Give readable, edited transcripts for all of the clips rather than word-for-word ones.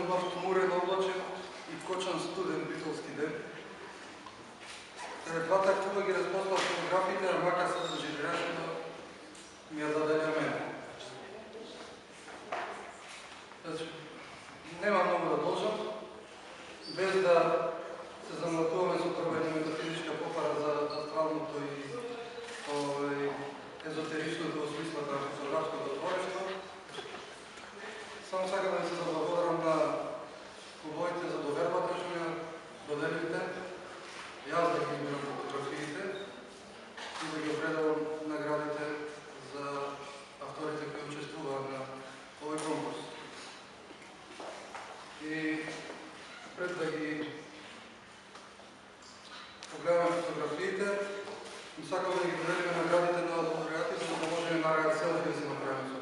убав хмурен, облачен и кочан студен битолски ден. Двата клуба ги разпознав фотографиите, а мака се за женерацијата ми ја даде мене. Нема многу да должам, без да се замлатуваме со првање метафизичка попара за астралното и езотеричното во смислата на фотографското творештво. Само сакам да се заблагодарам на клубовите за довербата што ми доделивте. Јас да ги избирам фотографиите и да ги предавам наградите за авторите кои учествуваат на овој конкурс. И пред да ги погледаме фотографиите, сакам да ги поделиме наградите на лауреатите, за да можеме наредат селфи да си направиме со.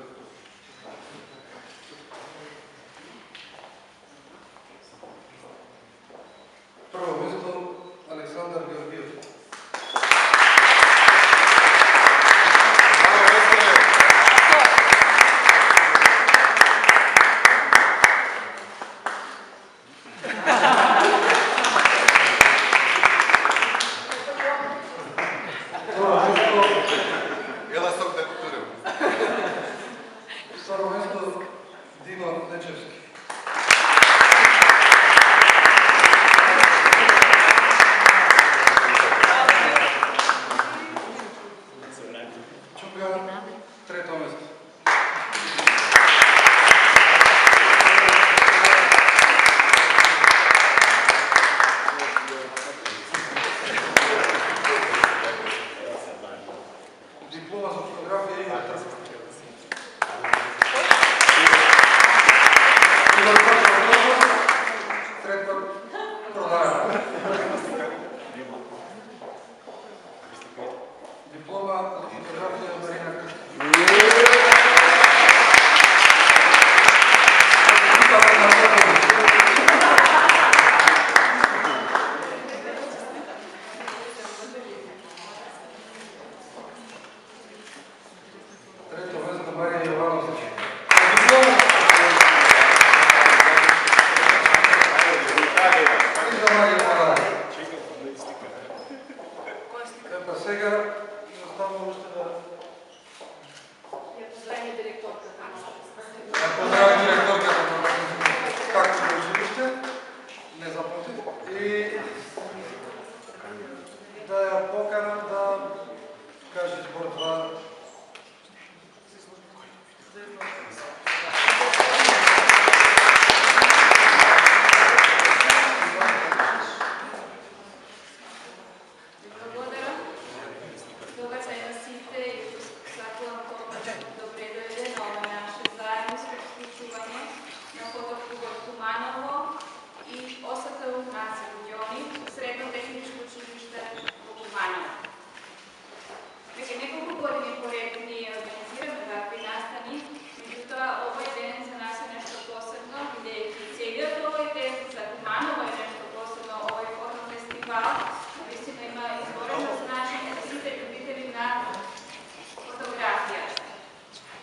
Прво место Александар Георгиев. Второ место Дима Лечевски. Чука, трето место. Диплома за фотографија Игор Трск. Трето продаја. Диплома за фотографија Марина Крстич. Трето место Марија Јованович. Епа сега оставам уште да... Ја поздравим директорката. Ја поздравим директорката както во училиште, не запомнете, и да ја поканам да каже збор два.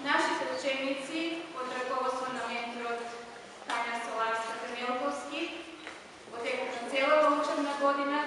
Нашите ученици под раководством на менторот Тања Соларска-Темелковски во текот на целава учебна година